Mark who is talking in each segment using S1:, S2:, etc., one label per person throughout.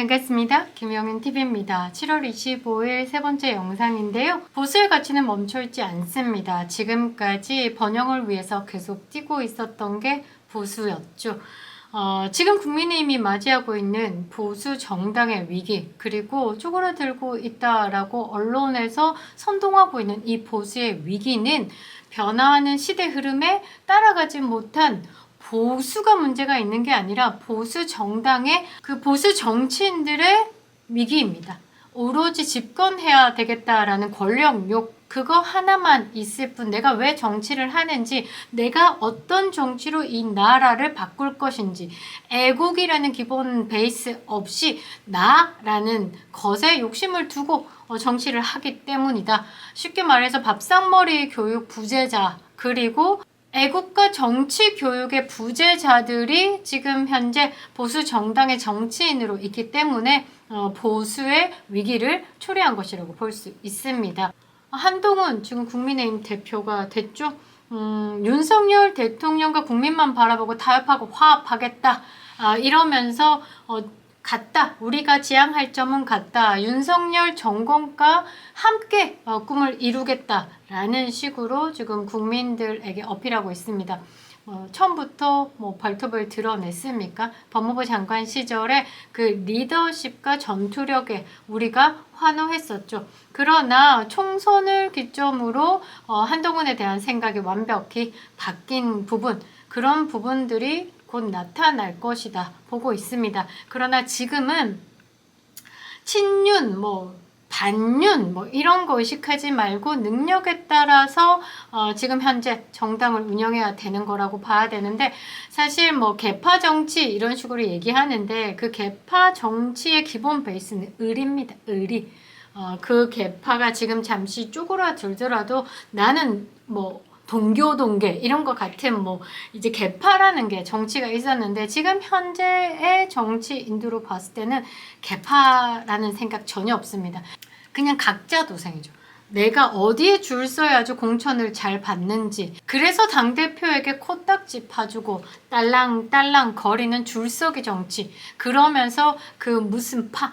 S1: 반갑습니다. 김영은TV입니다. 7월 25일 세 번째 영상인데요. 보수의 가치는 멈춰있지 않습니다. 지금까지 번영을 위해서 계속 뛰고 있었던 게 보수였죠. 지금 국민의힘이 맞이하고 있는 보수 정당의 위기, 그리고 쪼그라들고 있다라고 언론에서 선동하고 있는 이 보수의 위기는 변화하는 시대 흐름에 따라가지 못한 보수가 문제가 있는 게 아니라 보수 정당의 그 보수 정치인들의 위기입니다. 오로지 집권해야 되겠다라는 권력욕, 그거 하나만 있을 뿐, 내가 왜 정치를 하는지, 내가 어떤 정치로 이 나라를 바꿀 것인지, 애국이라는 기본 베이스 없이 나라는 것에 욕심을 두고 정치를 하기 때문이다. 쉽게 말해서 밥상머리 교육 부재자, 그리고 애국가 정치 교육의 부재자들이 지금 현재 보수 정당의 정치인으로 있기 때문에 보수의 위기를 초래한 것이라고 볼 수 있습니다. 한동훈 지금 국민의힘 대표가 됐죠. 윤석열 대통령과 국민만 바라보고 타협하고 화합하겠다. 이러면서 같다. 우리가 지향할 점은 같다. 윤석열 정권과 함께 꿈을 이루겠다라는 식으로 지금 국민들에게 어필하고 있습니다. 처음부터 발톱을 드러냈습니까? 법무부 장관 시절에 그 리더십과 전투력에 우리가 환호했었죠. 그러나 총선을 기점으로 한동훈에 대한 생각이 완벽히 바뀐 부분, 그런 부분들이 곧 나타날 것이다 보고 있습니다. 그러나 지금은 친윤, 반윤 이런 거 의식하지 말고 능력에 따라서 지금 현재 정당을 운영해야 되는 거라고 봐야 되는데, 사실 개파 정치 이런 식으로 얘기하는데 그 개파 정치의 기본 베이스는 의리입니다. 의리. 그 개파가 지금 잠시 쪼그라들더라도 나는 동교동계 이런 것 같은 이제 개파라는 게 정치가 있었는데, 지금 현재의 정치인들로 봤을 때는 개파라는 생각 전혀 없습니다. 그냥 각자 도생이죠. 내가 어디에 줄 서야지 공천을 잘 받는지, 그래서 당대표에게 코딱지 파주고 딸랑딸랑 거리는 줄서기 정치, 그러면서 그 무슨 파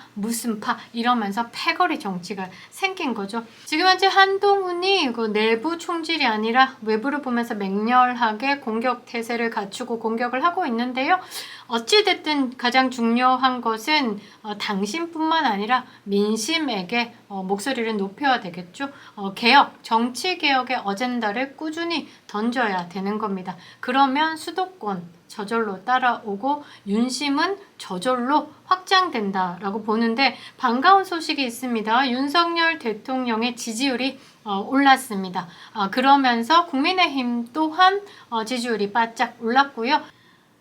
S1: 이러면서 패거리 정치가 생긴 거죠. 지금 현재 한동훈이 그 내부 총질이 아니라 외부를 보면서 맹렬하게 공격 태세를 갖추고 공격을 하고 있는데요. 어찌됐든 가장 중요한 것은 당신뿐만 아니라 민심에게 목소리를 높여야 되겠죠. 개혁, 정치개혁의 어젠다를 꾸준히 던져야 되는 겁니다. 그러면 수도권 저절로 따라오고 윤심은 저절로 확장된다라고 보는데, 반가운 소식이 있습니다. 윤석열 대통령의 지지율이 올랐습니다. 그러면서 국민의힘 또한 지지율이 바짝 올랐고요.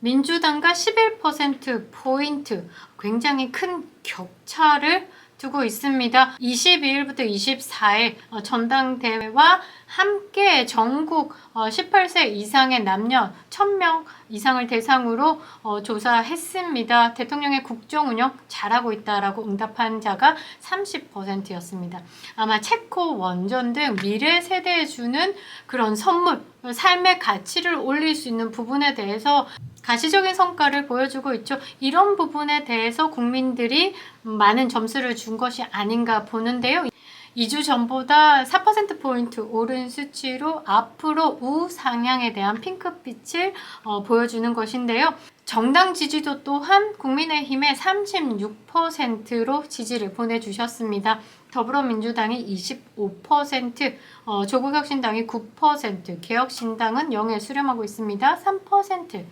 S1: 민주당과 11%포인트 굉장히 큰 격차를 두고 있습니다. 22일부터 24일 전당대회와 함께 전국 18세 이상의 남녀 1000명 이상을 대상으로 조사했습니다. 대통령의 국정운영 잘하고 있다라고 응답한 자가 30%였습니다. 아마 체코, 원전 등 미래 세대에 주는 그런 선물, 삶의 가치를 올릴 수 있는 부분에 대해서 가시적인 성과를 보여주고 있죠. 이런 부분에 대해서 국민들이 많은 점수를 준 것이 아닌가 보는데요. 2주 전보다 4%포인트 오른 수치로 앞으로 우상향에 대한 핑크빛을 보여주는 것인데요. 정당 지지도 또한 국민의힘의 36%로 지지를 보내주셨습니다. 더불어민주당이 25%, 조국혁신당이 9%, 개혁신당은 0에 수렴하고 있습니다. 3%.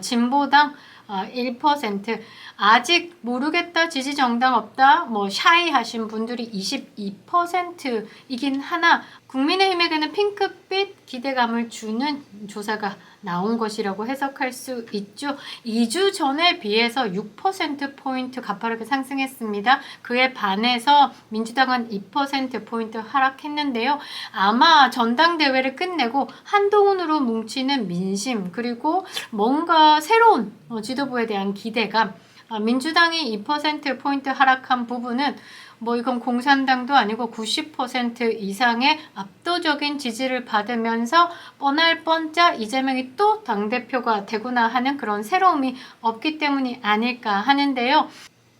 S1: 진보당 1%, 아직 모르겠다, 지지정당 없다, 샤이 하신 분들이 22%이긴 하나, 국민의힘에게는 핑크빛 기대감을 주는 조사가 나온 것이라고 해석할 수 있죠. 2주 전에 비해서 6%포인트 가파르게 상승했습니다. 그에 반해서 민주당은 2%포인트 하락했는데요. 아마 전당대회를 끝내고 한동훈으로 뭉치는 민심, 그리고 뭔가 새로운 지도부에 대한 기대감, 민주당이 2%포인트 하락한 부분은 이건 공산당도 아니고 90% 이상의 압도적인 지지를 받으면서 뻔할 뻔짜 이재명이 또 당대표가 되구나 하는 그런 새로움이 없기 때문이 아닐까 하는데요.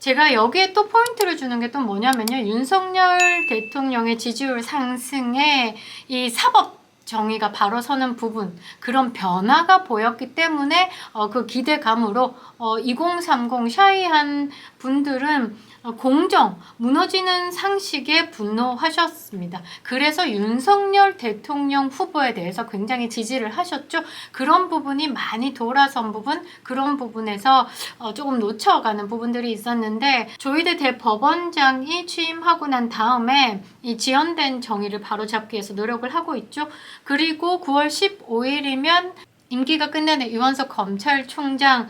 S1: 제가 여기에 또 포인트를 주는 게 또 뭐냐면요. 윤석열 대통령의 지지율 상승에 이 사법 정의가 바로 서는 부분, 그런 변화가 보였기 때문에 그 기대감으로 2030 샤이한 분들은 공정, 무너지는 상식에 분노하셨습니다. 그래서 윤석열 대통령 후보에 대해서 굉장히 지지를 하셨죠. 그런 부분이 많이 돌아선 부분, 그런 부분에서 조금 놓쳐가는 부분들이 있었는데, 조희대 대법원장이 취임하고 난 다음에 이 지연된 정의를 바로잡기 위해서 노력을 하고 있죠. 그리고 9월 15일이면 임기가 끝나는 이원석 검찰총장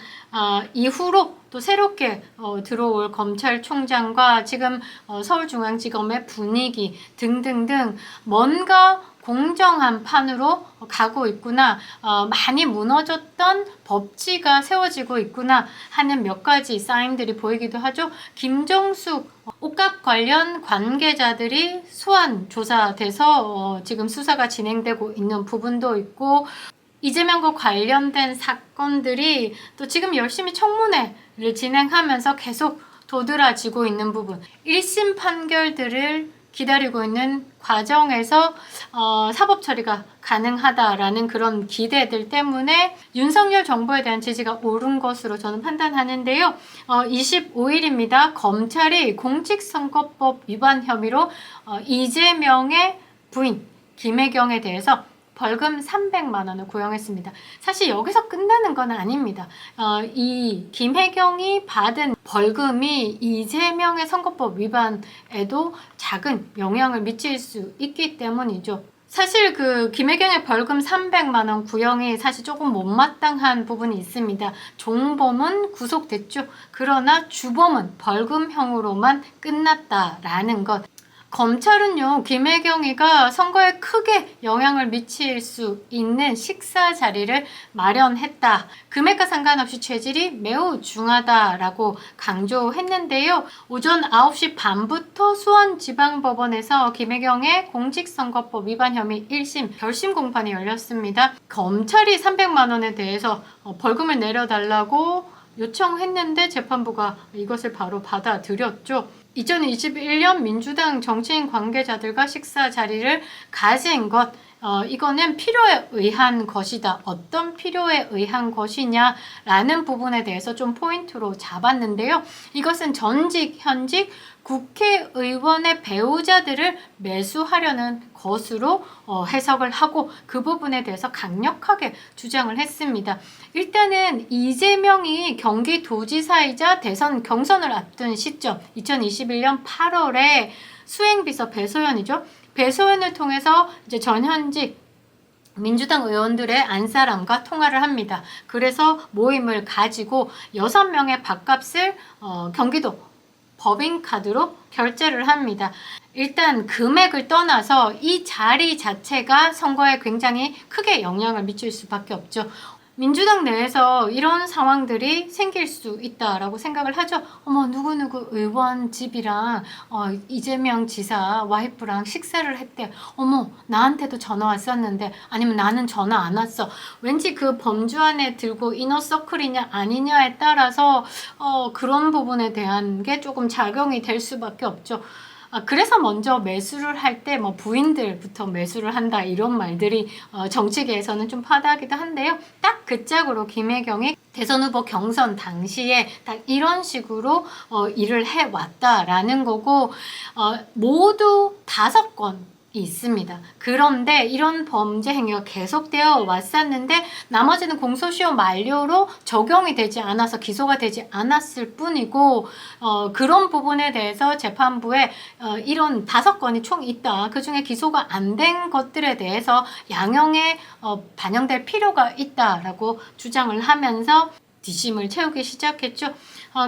S1: 이후로 또 새롭게 들어올 검찰총장과 지금 서울중앙지검의 분위기 등등등 뭔가 공정한 판으로 가고 있구나, 많이 무너졌던 법치가 세워지고 있구나 하는 몇 가지 사인들이 보이기도 하죠. 김정숙 옷값 관련 관계자들이 소환 조사돼서 지금 수사가 진행되고 있는 부분도 있고, 이재명과 관련된 사건들이 또 지금 열심히 청문회를 진행하면서 계속 도드라지고 있는 부분, 1심 판결들을 기다리고 있는 과정에서 사법 처리가 가능하다라는 그런 기대들 때문에 윤석열 정부에 대한 지지가 오른 것으로 저는 판단하는데요. 25일입니다. 검찰이 공직선거법 위반 혐의로 이재명의 부인 김혜경에 대해서 벌금 300만 원을 구형했습니다. 사실 여기서 끝나는 건 아닙니다. 이 김혜경이 받은 벌금이 이재명의 선거법 위반에도 작은 영향을 미칠 수 있기 때문이죠. 사실 그 김혜경의 벌금 300만 원 구형이 사실 조금 못마땅한 부분이 있습니다. 종범은 구속됐죠. 그러나 주범은 벌금형으로만 끝났다라는 것. 검찰은요, 김혜경이가 선거에 크게 영향을 미칠 수 있는 식사 자리를 마련했다. 금액과 상관없이 죄질이 매우 중하다라고 강조했는데요. 오전 9시 반부터 수원지방법원에서 김혜경의 공직선거법 위반 혐의 1심 결심 공판이 열렸습니다. 검찰이 300만 원에 대해서 벌금을 내려달라고 요청했는데 재판부가 이것을 바로 받아들였죠. 2021년 민주당 정치인 관계자들과 식사 자리를 가진 것, 이거는 필요에 의한 것이다. 어떤 필요에 의한 것이냐라는 부분에 대해서 좀 포인트로 잡았는데요. 이것은 전직, 현직 국회의원의 배우자들을 매수하려는 것으로 해석을 하고 그 부분에 대해서 강력하게 주장을 했습니다. 일단은 이재명이 경기도지사이자 대선 경선을 앞둔 시점 2021년 8월에 수행비서 배소연이죠. 배소연을 통해서 이제 전현직 민주당 의원들의 안사람과 통화를 합니다. 그래서 모임을 가지고 6명의 밥값을 경기도 법인카드로 결제를 합니다. 일단 금액을 떠나서 이 자리 자체가 선거에 굉장히 크게 영향을 미칠 수밖에 없죠. 민주당 내에서 이런 상황들이 생길 수 있다라고 생각을 하죠. 어머, 누구누구 의원 집이랑 이재명 지사 와이프랑 식사를 했대. 어머, 나한테도 전화 왔었는데, 아니면 나는 전화 안 왔어. 왠지 그 범주 안에 들고 이너서클이냐 아니냐에 따라서 그런 부분에 대한 게 조금 작용이 될 수밖에 없죠. 그래서 먼저 매수를 할 때 뭐 부인들부터 매수를 한다 이런 말들이 정치계에서는 좀 파다하기도 한데요. 딱 그 짝으로 김혜경이 대선 후보 경선 당시에 딱 이런 식으로 일을 해왔다라는 거고, 모두 5건 있습니다. 그런데 이런 범죄 행위가 계속되어 왔었는데 나머지는 공소시효 만료로 적용이 되지 않아서 기소가 되지 않았을 뿐이고, 그런 부분에 대해서 재판부에 이런 5건이 총 있다. 그 중에 기소가 안 된 것들에 대해서 양형에 반영될 필요가 있다라고 주장을 하면서 뒷심을 채우기 시작했죠.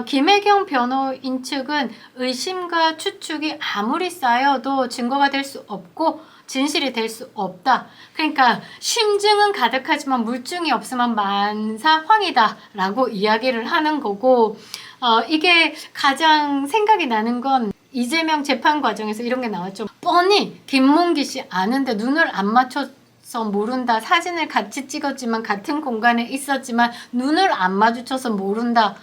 S1: 김혜경 변호인 측은 의심과 추측이 아무리 쌓여도 증거가 될 수 없고 진실이 될 수 없다. 그러니까 심증은 가득하지만 물증이 없으면 만사황이다 라고 이야기를 하는 거고, 이게 가장 생각이 나는 건 이재명 재판 과정에서 이런 게 나왔죠. 뻔히 김문기 씨 아는데 눈을 안 맞춰서 모른다. 사진을 같이 찍었지만 같은 공간에 있었지만 눈을 안 마주쳐서 모른다.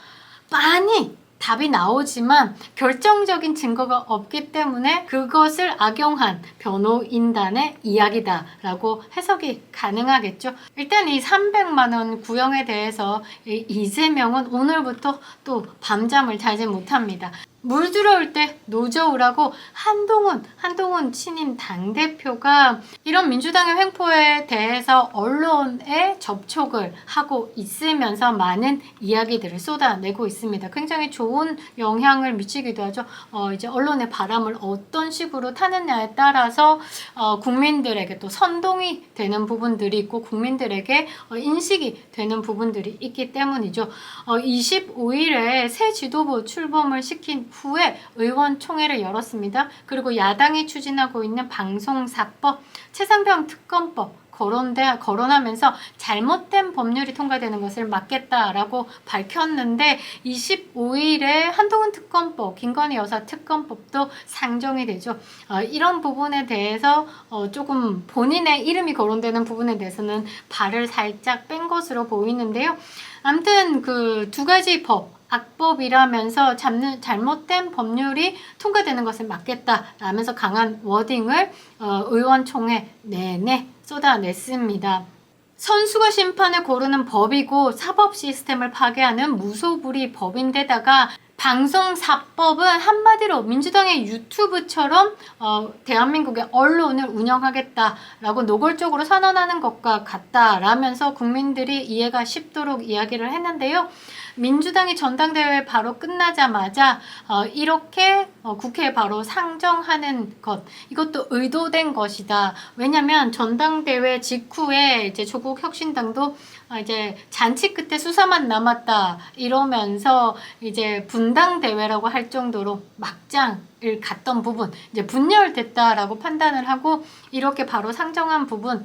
S1: 빤히 답이 나오지만 결정적인 증거가 없기 때문에 그것을 악용한 변호인단의 이야기다라고 해석이 가능하겠죠. 일단 이 300만 원 구형에 대해서 이재명은 오늘부터 또 밤잠을 자지 못합니다. 물 들어올 때 노저우라고 한동훈 친임 당대표가 이런 민주당의 횡포에 대해서 언론에 접촉을 하고 있으면서 많은 이야기들을 쏟아내고 있습니다. 굉장히 좋은 영향을 미치기도 하죠. 이제 언론의 바람을 어떤 식으로 타느냐에 따라서 국민들에게 또 선동이 되는 부분들이 있고 국민들에게 인식이 되는 부분들이 있기 때문이죠. 25일에 새 지도부 출범을 시킨 후에 의원총회를 열었습니다. 그리고 야당이 추진하고 있는 방송사법, 최상병 특검법 거론하면서 잘못된 법률이 통과되는 것을 막겠다라고 밝혔는데 25일에 한동훈 특검법, 김건희 여사 특검법도 상정이 되죠. 이런 부분에 대해서 조금 본인의 이름이 거론되는 부분에 대해서는 발을 살짝 뺀 것으로 보이는데요. 아무튼 그 두 가지 법, 악법이라면서 잘못된 법률이 통과되는 것을 막겠다라면서 강한 워딩을 의원총회 내내 쏟아냈습니다. 선수가 심판을 고르는 법이고 사법 시스템을 파괴하는 무소불위 법인데다가 방송사법은 한마디로 민주당의 유튜브처럼 대한민국의 언론을 운영하겠다라고 노골적으로 선언하는 것과 같다라면서 국민들이 이해가 쉽도록 이야기를 했는데요. 민주당이 전당대회 바로 끝나자마자 이렇게 국회에 바로 상정하는 것, 이것도 의도된 것이다. 왜냐면 전당대회 직후에 이제 조국 혁신당도 이제 잔치 끝에 수사만 남았다 이러면서 이제 분당대회라고 할 정도로 막장을 갔던 부분, 이제 분열됐다라고 판단을 하고 이렇게 바로 상정한 부분,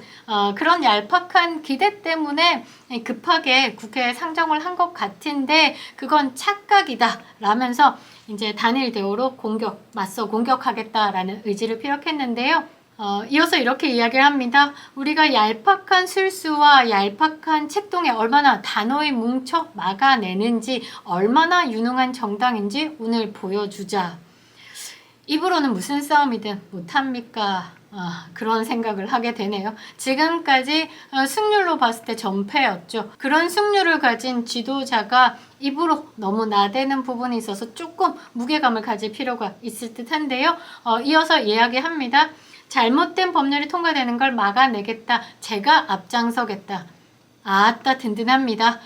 S1: 그런 얄팍한 기대 때문에 급하게 국회에 상정을 한 것 같은데 그건 착각이다 라면서 이제 단일 대우로 맞서 공격하겠다라는 의지를 피력했는데요. 이어서 이렇게 이야기를 합니다. 우리가 얄팍한 술수와 얄팍한 책동에 얼마나 단호히 뭉쳐 막아내는지, 얼마나 유능한 정당인지 오늘 보여주자. 입으로는 무슨 싸움이든 못합니까? 그런 생각을 하게 되네요. 지금까지 승률로 봤을 때 전패였죠. 그런 승률을 가진 지도자가 입으로 너무 나대는 부분이 있어서 조금 무게감을 가질 필요가 있을 듯한데요. 이어서 이야기합니다. 잘못된 법률이 통과되는 걸 막아내겠다. 제가 앞장서겠다. 아따 든든합니다.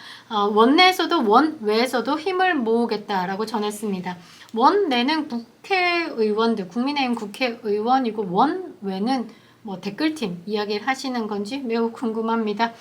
S1: 원내에서도 원외에서도 힘을 모으겠다라고 전했습니다. 원내는 국회의원들, 국민의힘 국회의원이고 원외는 뭐 댓글팀 이야기를 하시는 건지 매우 궁금합니다.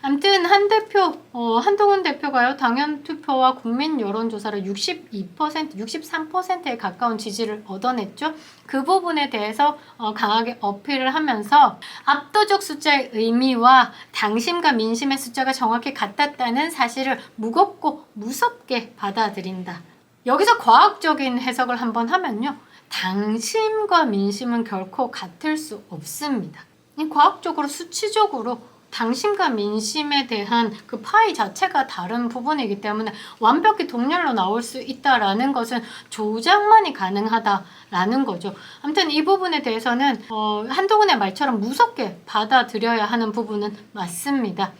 S1: 아무튼 한동훈 대표가요, 당연 투표와 국민 여론조사를 62%, 63%에 가까운 지지를 얻어냈죠. 그 부분에 대해서 강하게 어필을 하면서 압도적 숫자의 의미와 당심과 민심의 숫자가 정확히 같았다는 사실을 무겁고 무섭게 받아들인다. 여기서 과학적인 해석을 한번 하면요. 당심과 민심은 결코 같을 수 없습니다. 과학적으로 수치적으로 당심과 민심에 대한 그 파이 자체가 다른 부분이기 때문에 완벽히 동렬로 나올 수 있다라는 것은 조작만이 가능하다라는 거죠. 아무튼 이 부분에 대해서는 한동훈의 말처럼 무섭게 받아들여야 하는 부분은 맞습니다.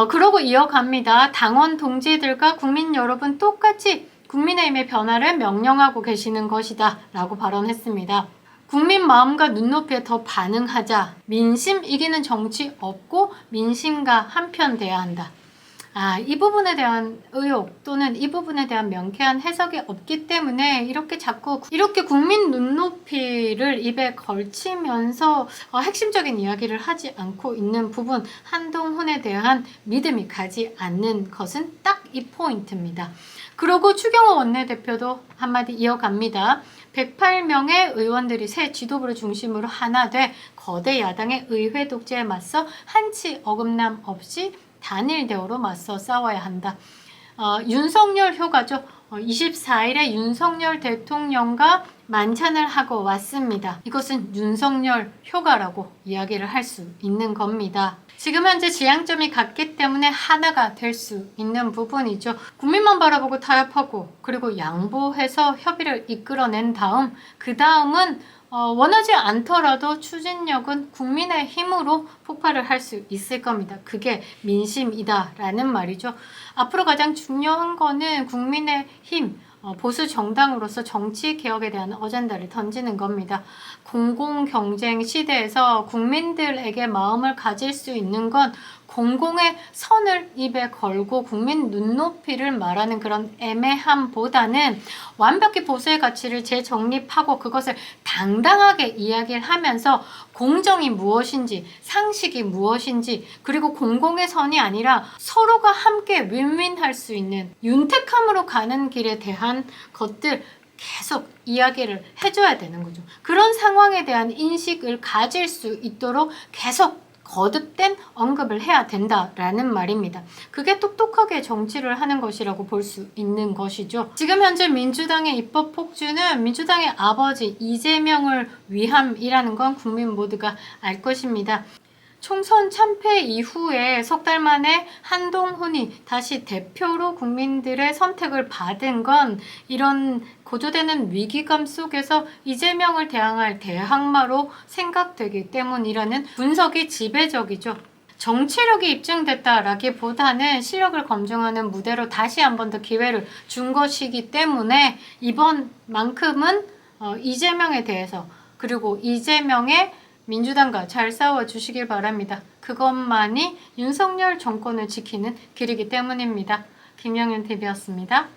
S1: 그러고 이어갑니다. 당원 동지들과 국민 여러분 똑같이 국민의힘의 변화를 명령하고 계시는 것이다 라고 발언했습니다. 국민 마음과 눈높이에 더 반응하자. 민심 이기는 정치 없고 민심과 한편 돼야 한다. 이 부분에 대한 의혹 또는 이 부분에 대한 명쾌한 해석이 없기 때문에 이렇게 국민 눈높이를 입에 걸치면서 핵심적인 이야기를 하지 않고 있는 부분, 한동훈에 대한 믿음이 가지 않는 것은 딱 이 포인트입니다. 그리고 추경호 원내대표도 한마디 이어갑니다. 108명의 의원들이 새 지도부를 중심으로 하나 돼 거대 야당의 의회 독재에 맞서 한치 어긋남 없이 단일 대우로 맞서 싸워야 한다. 윤석열 효과죠. 24일에 윤석열 대통령과 만찬을 하고 왔습니다. 이것은 윤석열 효과라고 이야기를 할 수 있는 겁니다. 지금 현재 지향점이 같기 때문에 하나가 될 수 있는 부분이죠. 국민만 바라보고 타협하고 그리고 양보해서 협의를 이끌어낸 다음 그 다음은 원하지 않더라도 추진력은 국민의 힘으로 폭발을 할 수 있을 겁니다. 그게 민심이다라는 말이죠. 앞으로 가장 중요한 거는 국민의 힘, 보수 정당으로서 정치 개혁에 대한 어젠다를 던지는 겁니다. 공공 경쟁 시대에서 국민들에게 마음을 가질 수 있는 건 공공의 선을 입에 걸고 국민 눈높이를 말하는 그런 애매함보다는 완벽히 보수의 가치를 재정립하고 그것을 당당하게 이야기를 하면서 공정이 무엇인지 상식이 무엇인지 그리고 공공의 선이 아니라 서로가 함께 윈윈할 수 있는 윤택함으로 가는 길에 대한 것들 계속 이야기를 해줘야 되는 거죠. 그런 상황에 대한 인식을 가질 수 있도록 계속 거듭된 언급을 해야 된다라는 말입니다. 그게 똑똑하게 정치를 하는 것이라고 볼 수 있는 것이죠. 지금 현재 민주당의 입법 폭주는 민주당의 아버지 이재명을 위함이라는 건 국민 모두가 알 것입니다. 총선 참패 이후에 석 달 만에 한동훈이 다시 대표로 국민들의 선택을 받은 건 이런 고조되는 위기감 속에서 이재명을 대항할 대항마로 생각되기 때문이라는 분석이 지배적이죠. 정치력이 입증됐다라기보다는 실력을 검증하는 무대로 다시 한 번 더 기회를 준 것이기 때문에 이번만큼은 이재명에 대해서 그리고 이재명의 민주당과 잘 싸워주시길 바랍니다. 그것만이 윤석열 정권을 지키는 길이기 때문입니다. 김영윤TV였습니다.